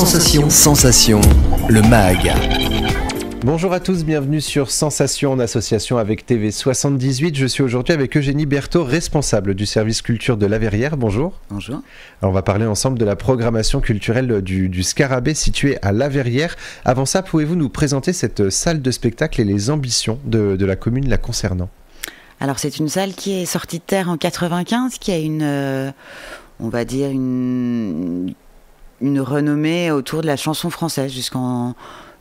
Sensation, le MAG. Bonjour à tous, bienvenue sur Sensation en association avec TV78. Je suis aujourd'hui avec Eugénie Berthaud, responsable du service culture de La Verrière. Bonjour. Bonjour. Alors on va parler ensemble de la programmation culturelle du Scarabée situé à La Verrière. Avant ça, pouvez-vous nous présenter cette salle de spectacle et les ambitions de la commune la concernant ? Alors c'est une salle qui est sortie de terre en 95, qui a on va dire une renommée autour de la chanson française jusqu'en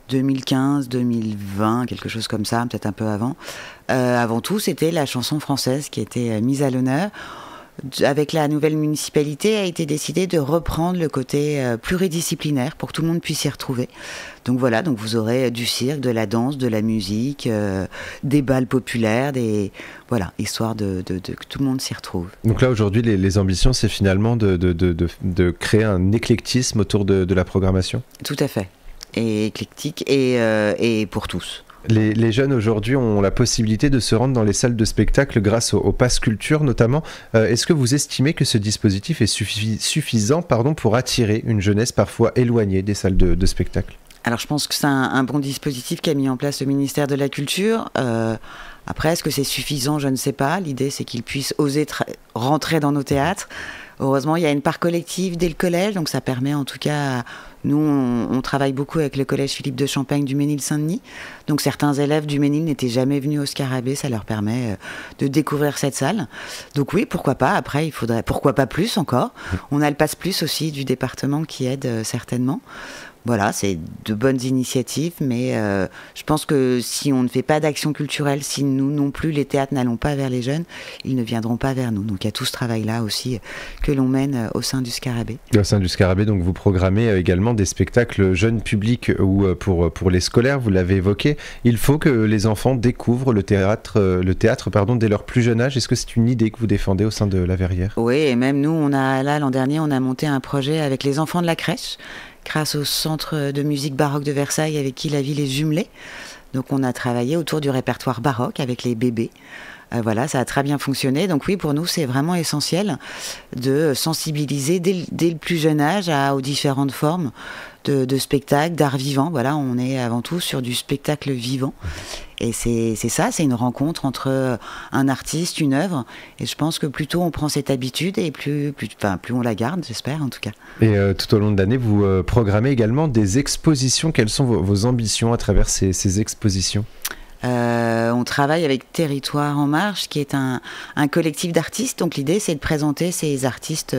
2015, 2020, quelque chose comme ça, peut-être un peu avant. Avant tout, c'était la chanson française qui était mise à l'honneur. Avec la nouvelle municipalité, a été décidé de reprendre le côté pluridisciplinaire pour que tout le monde puisse s'y retrouver. Donc voilà, donc vous aurez du cirque, de la danse, de la musique, des bals populaires, voilà, histoire que tout le monde s'y retrouve. Donc là aujourd'hui, les ambitions, c'est finalement de créer un éclectisme autour de la programmation ? Tout à fait. Et éclectique et pour tous. Les jeunes aujourd'hui ont la possibilité de se rendre dans les salles de spectacle grâce au Pass Culture notamment. Est-ce que vous estimez que ce dispositif est suffisant pour attirer une jeunesse parfois éloignée des salles de spectacle ? Alors je pense que c'est un bon dispositif qu'a mis en place le ministère de la Culture. Après, est-ce que c'est suffisant ? Je ne sais pas. L'idée, c'est qu'ils puissent oser rentrer dans nos théâtres. Heureusement, il y a une part collective dès le collège, donc ça permet en tout cas... Nous, on travaille beaucoup avec le collège Philippe de Champagne du Ménil-Saint-Denis. Donc certains élèves du Ménil n'étaient jamais venus au Scarabée, ça leur permet de découvrir cette salle. Donc oui, pourquoi pas. Après, il faudrait... Pourquoi pas plus encore ? On a le Pass Plus aussi du département qui aide certainement. Voilà, c'est de bonnes initiatives, mais je pense que si on ne fait pas d'action culturelle, si nous non plus, les théâtres n'allons pas vers les jeunes, ils ne viendront pas vers nous. Donc il y a tout ce travail-là aussi que l'on mène au sein du Scarabée. Au sein du Scarabée, donc vous programmez également des spectacles jeunes publics ou pour les scolaires, vous l'avez évoqué. Il faut que les enfants découvrent le théâtre dès leur plus jeune âge. Est-ce que c'est une idée que vous défendez au sein de La Verrière ? Oui, et même nous, l'an dernier, on a monté un projet avec les enfants de la crèche, grâce au Centre de musique baroque de Versailles avec qui la ville est jumelée. Donc on a travaillé autour du répertoire baroque avec les bébés. Voilà, ça a très bien fonctionné. Donc oui, pour nous, c'est vraiment essentiel de sensibiliser dès le plus jeune âge aux différentes formes de spectacle, d'art vivant. Voilà, on est avant tout sur du spectacle vivant. Et c'est ça, c'est une rencontre entre un artiste, une œuvre. Et je pense que plus tôt on prend cette habitude et plus on la garde, j'espère en tout cas. Et tout au long de l'année, vous programmez également des expositions. Quelles sont vos ambitions à travers ces expositions ? On travaille avec Territoire en Marche, qui est un collectif d'artistes. Donc l'idée, c'est de présenter ces artistes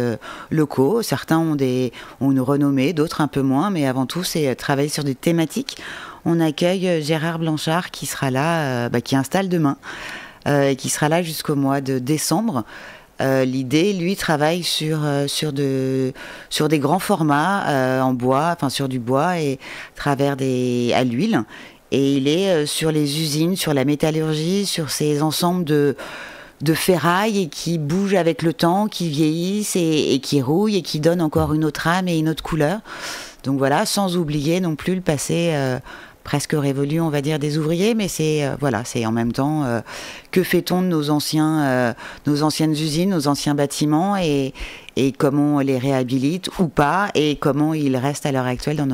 locaux. Certains ont une renommée, d'autres un peu moins, mais avant tout, c'est travailler sur des thématiques. On accueille Gérard Blanchard qui sera là, qui installe demain, et qui sera là jusqu'au mois de décembre. L'idée, lui, travaille sur des grands formats en bois, enfin sur du bois et à l'huile. Et il est sur les usines, sur la métallurgie, sur ces ensembles de ferraille et qui bougent avec le temps, qui vieillissent et qui rouillent et qui donnent encore une autre âme et une autre couleur. Donc voilà, sans oublier non plus le passé presque révolu, on va dire, des ouvriers, mais c'est en même temps que fait-on de nos anciennes usines, nos anciens bâtiments et comment on les réhabilite ou pas et comment ils restent à l'heure actuelle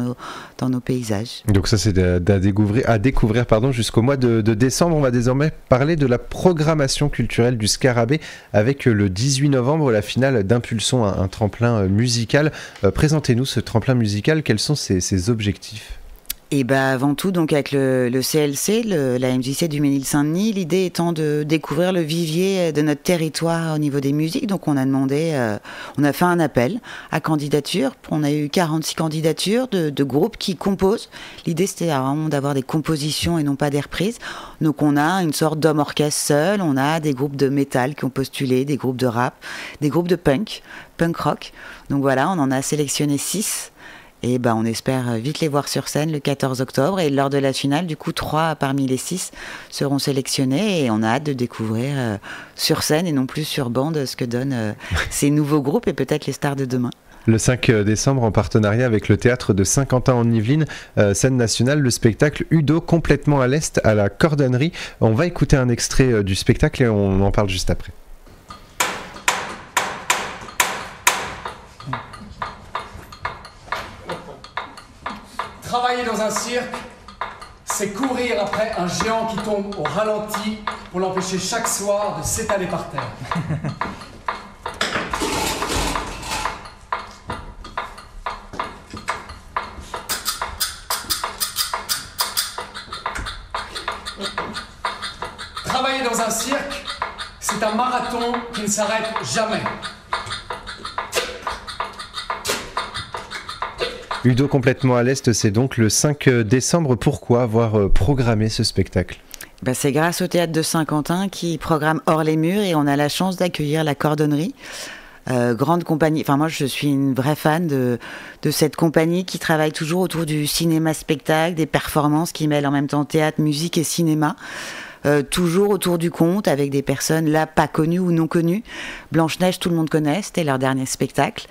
dans nos paysages. Donc ça, c'est à découvrir jusqu'au mois de décembre. On va désormais parler de la programmation culturelle du Scarabée avec le 18 novembre, la finale d'Impulsons, un tremplin musical. Présentez-nous ce tremplin musical, quels sont ses objectifs ? Et avant tout, donc avec le CLC, la MJC du Ménil-Saint-Denis, l'idée étant de découvrir le vivier de notre territoire au niveau des musiques. Donc on a fait un appel à candidature. On a eu 46 candidatures de groupes qui composent. L'idée c'était vraiment d'avoir des compositions et non pas des reprises. Donc on a une sorte d'homme-orchestre seul, on a des groupes de métal qui ont postulé, des groupes de rap, des groupes de punk rock. Donc voilà, on en a sélectionné 6. Et on espère vite les voir sur scène le 14 octobre. Et lors de la finale, du coup, 3 parmi les 6 seront sélectionnés. Et on a hâte de découvrir sur scène et non plus sur bande ce que donnent ces nouveaux groupes et peut-être les stars de demain. Le 5 décembre, en partenariat avec le théâtre de Saint-Quentin en Yvelines, scène nationale, le spectacle Udo complètement à l'Est à la Cordonnerie. On va écouter un extrait du spectacle et on en parle juste après. un cirque, c'est courir après un géant qui tombe au ralenti pour l'empêcher chaque soir de s'étaler par terre. Travailler dans un cirque, c'est un marathon qui ne s'arrête jamais. Udo complètement à l'Est, c'est donc le 5 décembre. Pourquoi avoir programmé ce spectacle ? C'est grâce au Théâtre de Saint-Quentin qui programme Hors les murs et on a la chance d'accueillir la Cordonnerie. Grande compagnie, enfin moi je suis une vraie fan de cette compagnie qui travaille toujours autour du cinéma-spectacle, des performances qui mêlent en même temps théâtre, musique et cinéma. Toujours autour du conte avec des personnes là pas connues ou non connues. Blanche-Neige, tout le monde connaît, c'était leur dernier spectacle.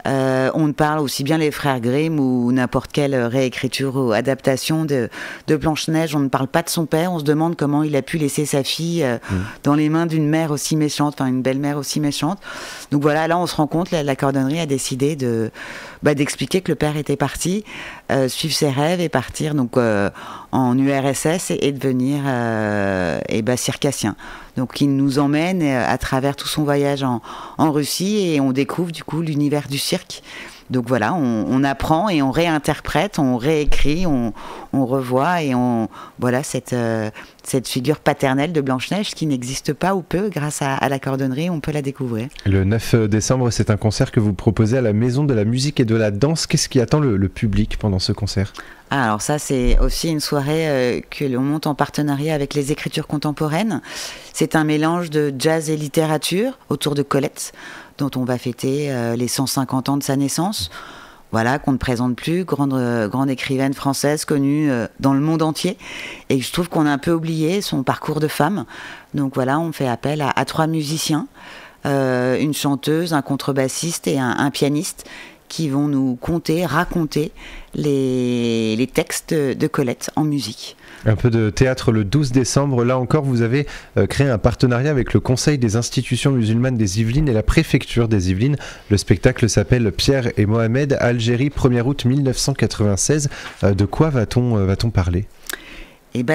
On parle aussi bien les frères Grimm ou n'importe quelle réécriture ou adaptation de Blanche-Neige, on ne parle pas de son père, on se demande comment il a pu laisser sa fille dans les mains d'une mère aussi méchante, enfin une belle-mère aussi méchante. Donc voilà, là on se rend compte, la Cordonnerie a décidé d'expliquer que le père était parti, suivre ses rêves et partir donc en URSS et devenir circassien. Donc il nous emmène à travers tout son voyage en Russie et on découvre du coup l'univers du cirque. Donc voilà, on apprend et on réinterprète, on réécrit, on revoit et voilà cette figure paternelle de Blanche-Neige qui n'existe pas ou peu grâce à la Cordonnerie, on peut la découvrir. Le 9 décembre, c'est un concert que vous proposez à la Maison de la Musique et de la Danse. Qu'est-ce qui attend le public pendant ce concert ? Alors ça, c'est aussi une soirée que l'on monte en partenariat avec les Écritures contemporaines. C'est un mélange de jazz et littérature autour de Colette, dont on va fêter les 150 ans de sa naissance. Voilà, qu'on ne présente plus, grande écrivaine française connue dans le monde entier. Et je trouve qu'on a un peu oublié son parcours de femme. Donc voilà, on fait appel à 3 musiciens, une chanteuse, un contrebassiste et un pianiste, qui vont nous raconter les textes de Colette en musique. Un peu de théâtre le 12 décembre. Là encore, vous avez créé un partenariat avec le Conseil des institutions musulmanes des Yvelines et la préfecture des Yvelines. Le spectacle s'appelle Pierre et Mohamed, Algérie, 1er août 1996. De quoi va-t-on parler ?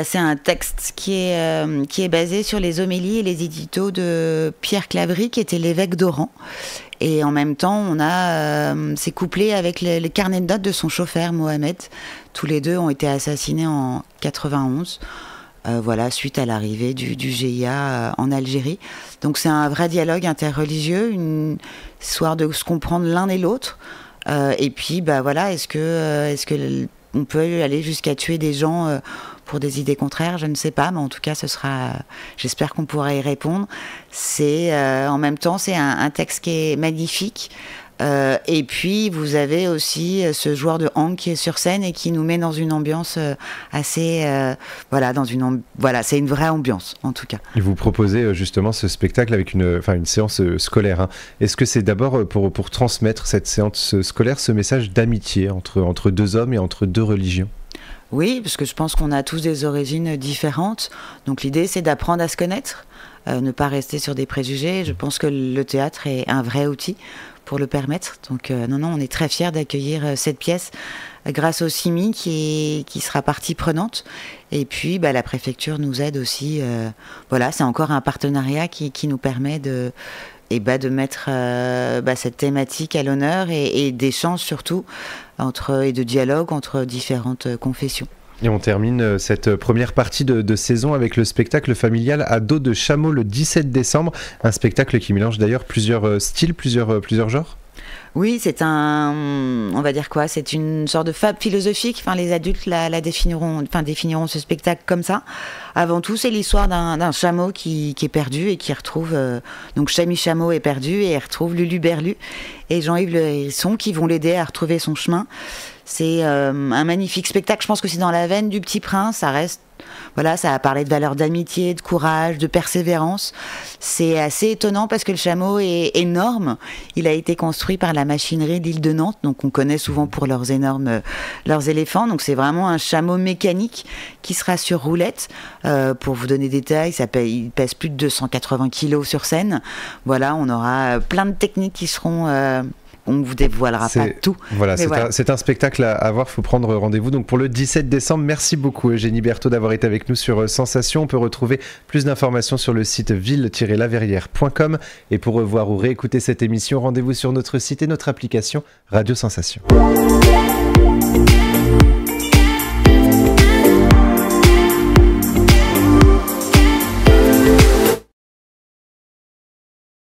C'est un texte qui est basé sur les homélies et les éditos de Pierre Claverie, qui était l'évêque d'Oran. Et en même temps, c'est couplé avec les carnets de notes de son chauffeur, Mohamed. Tous les deux ont été assassinés en 91, suite à l'arrivée du GIA en Algérie. Donc c'est un vrai dialogue interreligieux, une histoire de se comprendre l'un et l'autre. Et puis, est-ce que on peut aller jusqu'à tuer des gens pour des idées contraires, je ne sais pas, mais en tout cas, j'espère qu'on pourra y répondre. En même temps, c'est un texte qui est magnifique. Et puis, vous avez aussi ce joueur de hang qui est sur scène et qui nous met dans une ambiance assez... c'est une vraie ambiance, en tout cas. Et vous proposez justement ce spectacle avec une séance scolaire. Est-ce que c'est d'abord pour transmettre cette séance scolaire, ce message d'amitié entre 2 hommes et entre 2 religions ? Oui, parce que je pense qu'on a tous des origines différentes. Donc l'idée, c'est d'apprendre à se connaître, ne pas rester sur des préjugés. Je pense que le théâtre est un vrai outil pour le permettre. Donc on est très fiers d'accueillir cette pièce grâce au CIMI qui sera partie prenante. Et puis la préfecture nous aide aussi. C'est encore un partenariat qui nous permet de mettre cette thématique à l'honneur et d'échange surtout et de dialogue entre différentes confessions. Et on termine cette première partie de saison avec le spectacle familial à dos de chameau le 17 décembre. Un spectacle qui mélange d'ailleurs plusieurs styles, plusieurs genres. Oui, c'est c'est une sorte de fable philosophique. Les adultes définiront ce spectacle comme ça. Avant tout, c'est l'histoire d'un chameau qui est perdu et qui retrouve... donc Chami Chameau est perdu et il retrouve Lulu Berlu et Jean-Yves Le Hérisson qui vont l'aider à retrouver son chemin. C'est un magnifique spectacle. Je pense que c'est dans la veine du Petit Prince. Ça reste... ça a parlé de valeurs d'amitié, de courage, de persévérance. C'est assez étonnant parce que le chameau est énorme. Il a été construit par la machinerie de l'île de Nantes, donc on connaît souvent pour leurs éléphants. Donc c'est vraiment un chameau mécanique qui sera sur roulette. Pour vous donner des détails, il pèse plus de 280 kilos sur scène. Voilà, on aura plein de techniques qui seront on vous dévoilera pas tout. Voilà, c'est un spectacle à voir, il faut prendre rendez-vous. Donc pour le 17 décembre, merci beaucoup Eugénie Berthaud d'avoir été avec nous sur Sensation. On peut retrouver plus d'informations sur le site ville-laverrière.com et pour revoir ou réécouter cette émission, rendez-vous sur notre site et notre application Radio Sensation.